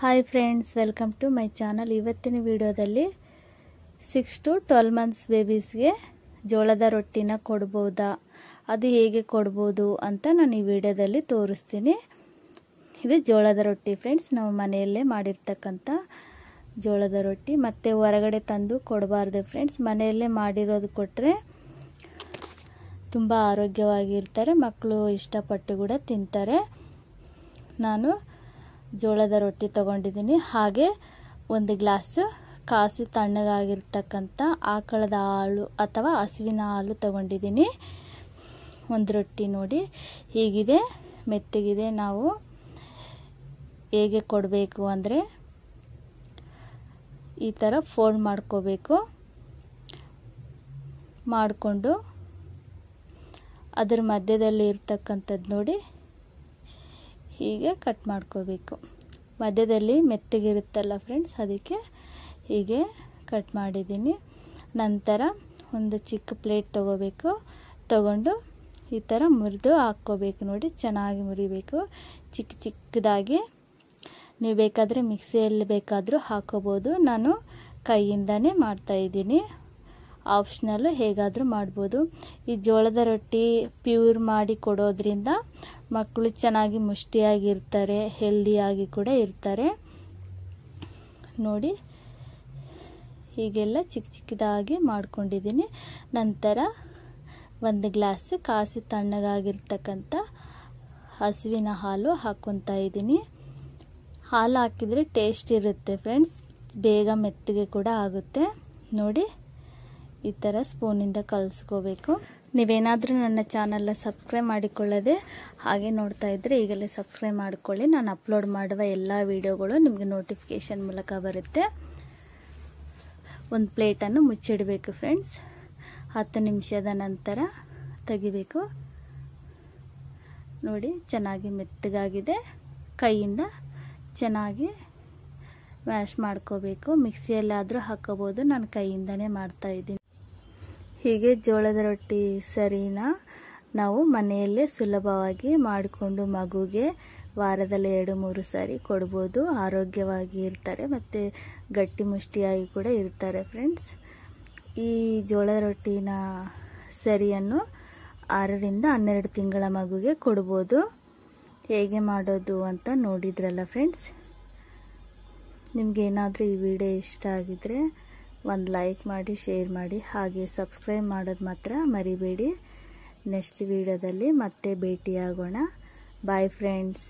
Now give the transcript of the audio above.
Hi friends, welcome to my channel. ಇವತ್ತಿನ ವಿಡಿಯೋದಲ್ಲಿ 6 to 12 months ಬೇಬೀಸ್ಗೆ ಜೋಳದ ರೊಟ್ಟಿನ ಕೊಡ್ಬೋದಾ, ಅದು ಹೇಗೆ ಕೊಡ್ಬೋದು ಅಂತ ನಾನು ಈ ವಿಡಿಯೋದಲ್ಲಿ ತೋರಿಸ್ತೀನಿ. ಇದು ಜೋಳದ ರೊಟ್ಟಿ ಫ್ರೆಂಡ್ಸ್, ನಾವು ಮನೆಯಲ್ಲೇ ಮಾಡಿರ್ತಕ್ಕಂಥ ಜೋಳದ ರೊಟ್ಟಿ. ಮತ್ತು ಹೊರಗಡೆ ತಂದು ಕೊಡಬಾರ್ದು ಫ್ರೆಂಡ್ಸ್, ಮನೆಯಲ್ಲೇ ಮಾಡಿರೋದು ಕೊಟ್ಟರೆ ತುಂಬ ಆರೋಗ್ಯವಾಗಿರ್ತಾರೆ, ಮಕ್ಕಳು ಇಷ್ಟಪಟ್ಟು ಕೂಡ ತಿಂತಾರೆ. ನಾನು ಜೋಳದ ರೊಟ್ಟಿ ತೊಗೊಂಡಿದ್ದೀನಿ. ಹಾಗೆ 1 ಗ್ಲಾಸ್ ಕಾಸಿ ತಣ್ಣಗಾಗಿರ್ತಕ್ಕಂಥ ಆಕಳದ ಹಾಲು ಅಥವಾ ಹಸುವಿನ ಹಾಲು ತೊಗೊಂಡಿದ್ದೀನಿ. ಒಂದು ರೊಟ್ಟಿ ನೋಡಿ ಹೀಗಿದೆ, ಮೆತ್ತಗಿದೆ. ನಾವು ಹೇಗೆ ಕೊಡಬೇಕು ಅಂದರೆ ಈ ಥರ ಫೋಲ್ಡ್ ಮಾಡ್ಕೋಬೇಕು. ಮಾಡಿಕೊಂಡು ಅದರ ಮಧ್ಯದಲ್ಲಿ ಇರ್ತಕ್ಕಂಥದ್ದು ನೋಡಿ ಹೀಗೆ ಕಟ್ ಮಾಡ್ಕೋಬೇಕು. ಮಧ್ಯದಲ್ಲಿ ಮೆತ್ತಗಿರುತ್ತಲ್ಲ ಫ್ರೆಂಡ್ಸ್, ಅದಕ್ಕೆ ಹೀಗೆ ಕಟ್ ಮಾಡಿದ್ದೀನಿ. ನಂತರ ಒಂದು ಚಿಕ್ಕ ಪ್ಲೇಟ್ ತೊಗೋಬೇಕು. ತಗೊಂಡು ಈ ಥರ ಮುರಿದು ಹಾಕ್ಕೋಬೇಕು. ನೋಡಿ ಚೆನ್ನಾಗಿ ಮುರಿಬೇಕು, ಚಿಕ್ಕ ಚಿಕ್ಕದಾಗಿ. ನೀವು ಬೇಕಾದರೆ ಮಿಕ್ಸಿಯಲ್ಲಿ ಬೇಕಾದರೂ ಹಾಕ್ಕೋಬೋದು. ನಾನು ಕೈಯಿಂದನೇ ಮಾಡ್ತಾಯಿದ್ದೀನಿ, ಆಪ್ಷನಲ್ಲು, ಹೇಗಾದರೂ ಮಾಡ್ಬೋದು. ಈ ಜೋಳದ ರೊಟ್ಟಿ ಪ್ಯೂರ್ ಮಾಡಿ ಕೊಡೋದ್ರಿಂದ ಮಕ್ಕಳು ಚೆನ್ನಾಗಿ ಮುಷ್ಟಿಯಾಗಿರ್ತಾರೆ, ಹೆಲ್ದಿಯಾಗಿ ಕೂಡ ಇರ್ತಾರೆ. ನೋಡಿ ಹೀಗೆಲ್ಲ ಚಿಕ್ಕ ಚಿಕ್ಕದಾಗಿ ಮಾಡ್ಕೊಂಡಿದ್ದೀನಿ. ನಂತರ 1 ಗ್ಲಾಸ್ ಕಾಸಿ ತಣ್ಣಗಾಗಿರ್ತಕ್ಕಂಥ ಹಸುವಿನ ಹಾಲು ಹಾಕ್ಕೊತಾ ಇದ್ದೀನಿ. ಹಾಲು ಹಾಕಿದರೆ ಟೇಸ್ಟ್ ಇರುತ್ತೆ ಫ್ರೆಂಡ್ಸ್, ಬೇಗ ಮೆತ್ತಗೆ ಕೂಡ ಆಗುತ್ತೆ. ನೋಡಿ ಈ ಥರ ಸ್ಪೂನಿಂದ ಕಲಿಸ್ಕೋಬೇಕು. ನೀವೇನಾದರೂ ನನ್ನ ಚಾನಲ್ನ ಸಬ್ಸ್ಕ್ರೈಬ್ ಮಾಡಿಕೊಳ್ಳದೆ ಹಾಗೆ ನೋಡ್ತಾ ಇದ್ದರೆ ಈಗಲೇ ಸಬ್ಸ್ಕ್ರೈಬ್ ಮಾಡಿಕೊಳ್ಳಿ. ನಾನು ಅಪ್ಲೋಡ್ ಮಾಡುವ ಎಲ್ಲ ವಿಡಿಯೋಗಳು ನಿಮಗೆ ನೋಟಿಫಿಕೇಷನ್ ಮೂಲಕ ಬರುತ್ತೆ. ಒಂದು ಪ್ಲೇಟನ್ನು ಮುಚ್ಚಿಡಬೇಕು ಫ್ರೆಂಡ್ಸ್. 10 ನಿಮಿಷದ ನಂತರ ತೆಗಿಬೇಕು. ನೋಡಿ ಚೆನ್ನಾಗಿ ಮೆತ್ತಗಾಗಿದೆ. ಕೈಯಿಂದ ಚೆನ್ನಾಗಿ ಮ್ಯಾಶ್ ಮಾಡ್ಕೋಬೇಕು. ಮಿಕ್ಸಿಯಲ್ಲಾದರೂ ಹಾಕೋಬೋದು, ನಾನು ಕೈಯಿಂದನೇ ಮಾಡ್ತಾಯಿದ್ದೀನಿ. ಹೀಗೆ ಜೋಳದ ರೊಟ್ಟಿ ಸರಿನಾ ನಾವು ಮನೆಯಲ್ಲೇ ಸುಲಭವಾಗಿ ಮಾಡಿಕೊಂಡು ಮಗುಗೆ ವಾರದಲ್ಲಿ 2-3 ಸಾರಿ ಕೊಡ್ಬೋದು. ಆರೋಗ್ಯವಾಗಿ ಇರ್ತಾರೆ ಮತ್ತು ಗಟ್ಟಿ ಮುಷ್ಟಿಯಾಗಿ ಕೂಡ ಇರ್ತಾರೆ ಫ್ರೆಂಡ್ಸ್. ಈ ಜೋಳದ ರೊಟ್ಟಿನ ಸರಿಯನ್ನು 6ರಿಂದ 12 ತಿಂಗಳ ಮಗುಗೆ ಕೊಡ್ಬೋದು. ಹೇಗೆ ಮಾಡೋದು ಅಂತ ನೋಡಿದ್ರಲ್ಲ ಫ್ರೆಂಡ್ಸ್. ನಿಮಗೇನಾದರೂ ಈ ವಿಡಿಯೋ ಇಷ್ಟ ಆಗಿದರೆ ಒಂದು ಲೈಕ್ ಮಾಡಿ, ಶೇರ್ ಮಾಡಿ, ಹಾಗೆ ಸಬ್ಸ್ಕ್ರೈಬ್ ಮಾಡೋದು ಮಾತ್ರ ಮರಿಬೇಡಿ. ನೆಕ್ಸ್ಟ್ ವಿಡಿಯೋದಲ್ಲಿ ಮತ್ತೆ ಭೇಟಿಯಾಗೋಣ. Bye friends.